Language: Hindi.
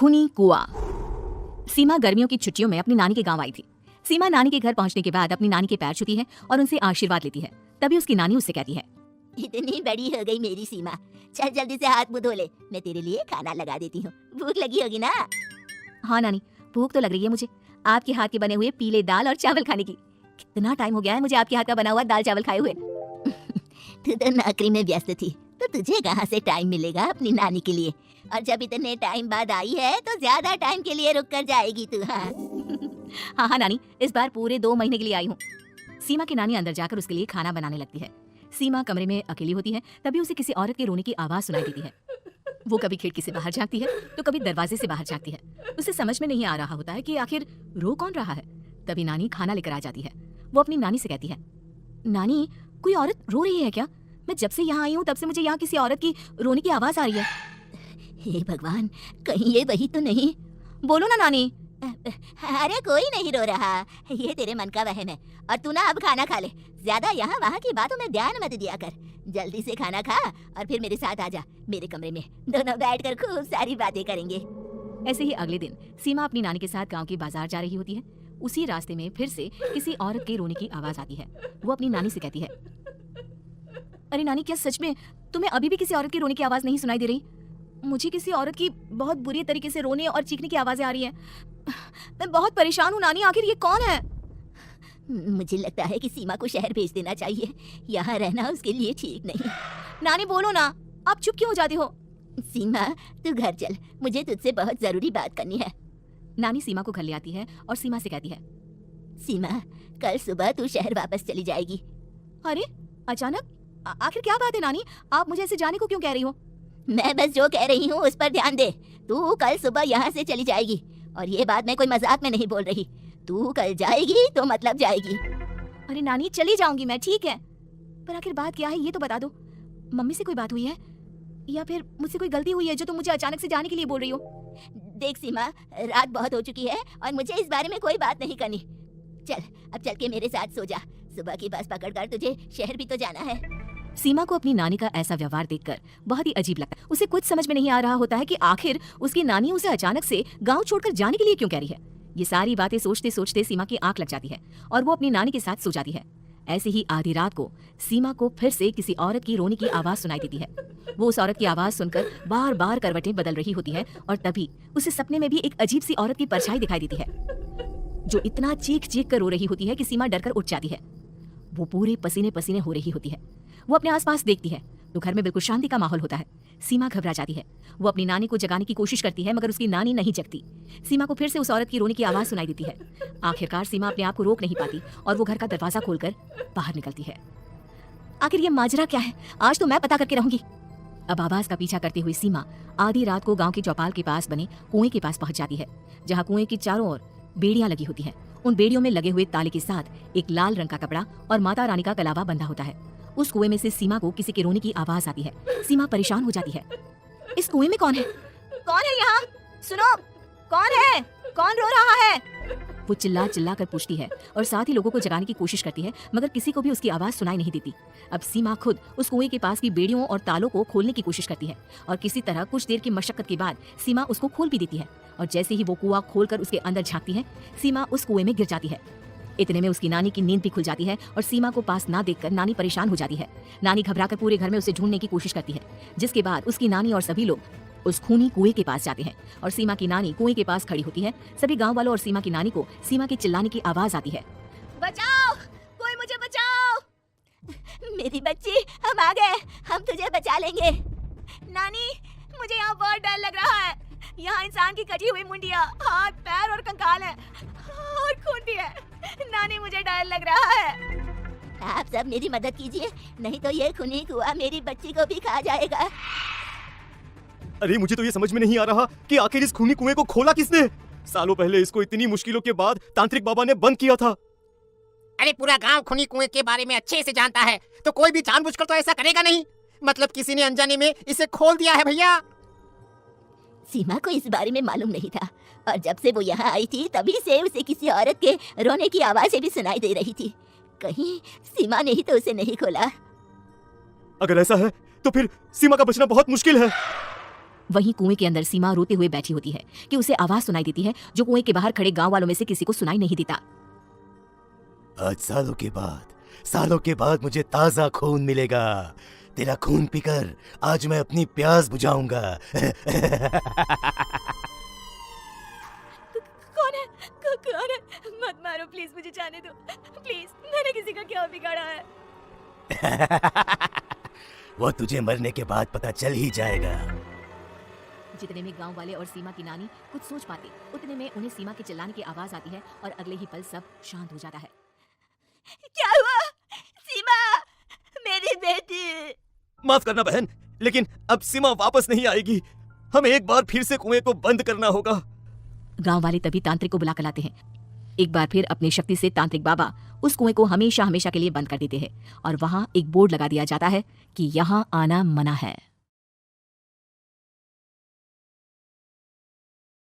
खूनी कुआं। सीमा गर्मियों की छुट्टियों में अपनी नानी के गांव आई थी। सीमा नानी के घर पहुंचने के बाद अपनी नानी के पैर छूती है और उनसे आशीर्वाद लेती है। तभी उसकी नानी उससे कहती है, इतनी बड़ी हो गई मेरी सीमा, चल जल्दी से हाथ मुंह धो ले, मैं तेरे लिए खाना लगा देती हूँ। भूख लगी होगी ना? हाँ नानी, भूख तो लग रही है मुझे, आपके हाथ के बने हुए पीले दाल और चावल खाने की। कितना टाइम हो गया है मुझे आपके हाथ का बना हुआ दाल चावल खाए हुए। तू तो नौकरी में व्यस्त थी, तो तुझे कहाँ से टाइम मिलेगा अपनी नानी के लिए? और जब इतने टाइम बाद आई है तो ज्यादा टाइम के लिए रुक कर जाएगी तू। हाँ हाँ नानी, इस बार पूरे 2 महीने के लिए आई हूँ। सीमा की नानी अंदर जाकर उसके लिए खाना बनाने लगती है। सीमा कमरे में अकेली होती है, तभी उसे किसी औरत के रोने की आवाज सुनाई देती है। वो कभी खिड़की से बाहर झांकती है तो कभी दरवाजे से बाहर झांकती है। उसे समझ में नहीं आ रहा होता है कि आखिर रो कौन रहा है। तभी नानी खाना लेकर आ जाती है। वो अपनी नानी से कहती है, नानी कोई औरत रो रही है क्या? मैं जब से यहाँ आई हूँ तब से मुझे यहाँ किसी औरत की रोने की आवाज आ रही है। हे भगवान, कहीं ये वही तो नहीं? बोलो ना नानी। अरे कोई नहीं रो रहा, ये तेरे मन का वहम है। और तू ना अब खाना खा ले, ज्यादा यहाँ वहाँ की बातों में ध्यान मत दिया कर। जल्दी से खाना खा और फिर मेरे साथ आ जा मेरे कमरे में, दोनों बैठकर खूब सारी बातें करेंगे। ऐसे ही अगले दिन सीमा अपनी नानी के साथ गांव के बाजार जा रही होती है। उसी रास्ते में फिर से किसी औरत के रोने की आवाज आती है। वो अपनी नानी से कहती है, अरे नानी, क्या सच में तुम्हें अभी भी किसी औरत की रोने की आवाज नहीं सुनाई दे रही? मुझे किसी औरत की बहुत बुरी तरीके से रोने और चीखने की आवाजें आ रही हैं। मैं बहुत परेशान हूँ नानी, आखिर ये कौन है? मुझे लगता है कि सीमा को शहर भेज देना चाहिए, यहाँ रहना उसके लिए ठीक नहीं। नानी बोलो ना, आप चुप क्यों हो जाती हो? सीमा तू घर चल, मुझे तुझसे बहुत जरूरी बात करनी है। नानी सीमा को घर ले आती है और सीमा से कहती है, सीमा कल सुबह तू शहर वापस चली जाएगी। अरे अचानक, आखिर क्या बात है नानी? आप मुझे ऐसे जाने को क्यों कह रही हो? मैं बस जो कह रही हूँ उस पर ध्यान दे। तू कल सुबह यहाँ से चली जाएगी, और ये बात मैं कोई मजाक में नहीं बोल रही। तू कल जाएगी तो मतलब जाएगी। अरे नानी, चली जाऊंगी मैं, ठीक है, पर आखिर बात क्या है ये तो बता दो। मम्मी से कोई बात हुई है या फिर मुझसे कोई गलती हुई है जो तुम मुझे अचानक से जाने के लिए बोल रही हो? देख सीमा, रात बहुत हो चुकी है और मुझे इस बारे में कोई बात नहीं करनी। चल अब चल के मेरे साथ सो जा, सुबह की बस पकड़कर तुझे शहर भी तो जाना है। सीमा को अपनी नानी का ऐसा व्यवहार देखकर बहुत ही अजीब लगता है। उसे कुछ समझ में नहीं आ रहा होता है कि आखिर उसकी नानी उसे अचानक से गांव छोड़कर जाने के लिए क्यों कह रही है। ये सारी बातें सोचते सोचते सीमा की आंख लग जाती है और वो अपनी नानी के साथ सो जाती है। ऐसे ही आधी रात को सीमा को फिर से किसी औरत की रोने की आवाज सुनाई देती है। वो उस औरत की आवाज सुनकर बार बार करवटें बदल रही होती है और तभी उसे सपने में भी एक अजीब सी औरत की परछाई दिखाई देती है, जो इतना चीख चीख कर रो रही होती है कि सीमा डरकर उठ जाती है। वो पूरे पसीने पसीने हो रही होती है। वो अपने आसपास देखती है तो घर में बिल्कुल शांति का माहौल होता है। सीमा घबरा जाती है। वो अपनी नानी को जगाने की कोशिश करती है, मगर उसकी नानी नहीं जगती। सीमा को फिर से उस औरत की रोने की आवाज सुनाई देती है। आखिरकार सीमा अपने आप को रोक नहीं पाती और वो घर का दरवाजा खोलकर बाहर निकलती है। आखिर ये माजरा क्या है? आज तो मैं पता करके रहूंगी। अब आवाज का पीछा करते हुए सीमा आधी रात को गांव के चौपाल के पास बने कुएं के पास पहुंच जाती है, जहां कुएं की चारों ओर बेड़ियां लगी होती हैं। उन बेड़ियों में लगे हुए ताले के साथ एक लाल रंग का कपड़ा और माता रानी का कलावा बंधा होता है। उस कुएं में से सीमा को किसी के रोने की आवाज आती है। सीमा परेशान हो जाती है। इस कुएं में कौन है? कौन है यहाँ? सुनो, कौन है? कौन रो रहा है? वो चिल्ला चिल्ला कर पूछती है और साथ ही लोगों को जगाने की कोशिश करती है, मगर किसी को भी उसकी आवाज सुनाई नहीं देती। अब सीमा खुद उस कुएं के पास की बेड़ियों और तालों को खोलने की कोशिश करती है और किसी तरह कुछ देर की मशक्कत के बाद सीमा उसको खोल भी देती है। और जैसे ही वो कुआं खोलकर उसके अंदर झांकती है, सीमा उस कुएं में गिर जाती है। इतने में उसकी नानी की नींद भी खुल जाती है और सीमा को पास ना देखकर नानी परेशान हो जाती है। नानी घबराकर पूरे घर में उसे ढूंढने की कोशिश करती है, जिसके बाद उसकी नानी और सभी लोग उस खूनी कुएं के पास जाते हैं और सीमा की नानी कुएं के पास खड़ी होती है। सभी गांव वालों और सीमा की नानी को सीमा के चिल्लाने की आवाज आती है, बचाओ, कोई मुझे बचाओ। मेरी बच्ची, हम आ गए, हम तुझे बचा लेंगे। नानी, मुझे यहाँ बहुत डर लग रहा है। यहाँ इंसान की कटी हुई मुंडियाँ, हाथ, पैर और कंकाल है और खून भी है। नानी, मुझे डर लग रहा है। आप सब मेरी मदद कीजिए, नहीं तो ये खूनी कुआं मेरी बच्ची को भी खा जाएगा। अरे मुझे तो ये समझ में नहीं आ रहा कि आखिर इस खूनी कुएं को खोला किसने? सालों पहले इसको इतनी मुश्किलों के बाद तांत्रिक बाबा ने बंद किया था। अरे पूरा गांव खूनी कुएं के बारे में अच्छे से जानता है, तो कोई भी जानबूझकर तो ऐसा करेगा नहीं। मतलब किसी ने अनजाने में इसे खोल दिया है भैया। सीमा को इस बारे में मालूम नहीं था और जब से वो यहाँ आई थी तभी से उसे किसी औरत के रोने की आवाजें भी सुनाई दे रही थी। कहीं सीमा ने ही तो उसे नहीं खोला। अगर ऐसा है तो फिर सीमा का बचना बहुत मुश्किल है। वहीं कुएं के अंदर सीमा रोते हुए बैठी होती है कि उसे आवाज सुनाई देती है जो कुएं के बाहर खड़े गांव वालों में से किसी को सुनाई नहीं देता। आज सालों के बाद मुझे ताजा खून मिलेगा। तेरा खून पीकर आज मैं अपनी प्यास बुझाऊंगा। कौन है? कौन है? मत मारो प्लीज, मुझे जाने दो प्लीज। मैंने किसी का क्या बिगाड़ा है? वो तुझे मरने के बाद पता चल ही जाएगा। जितने में गांव वाले और सीमा की नानी कुछ सोच पाते, उतने में उन्हें सीमा के चिल्लाने की आवाज आती है और अगले ही पल सब शांत हो जाता है। क्या हुआ? सीमा, मेरी बेटी। माफ करना बहन, लेकिन अब सीमा वापस नहीं आएगी। हमें एक बार फिर से कुएं को बंद करना होगा। गांव वाले तभी तांत्रिक को बुलाकर लाते हैं। एक बार फिर अपनी शक्ति से तांत्रिक बाबा उस कुएं को हमेशा हमेशा के लिए बंद कर देते हैं और वहां एक बोर्ड लगा दिया जाता है कि यहाँ आना मना है।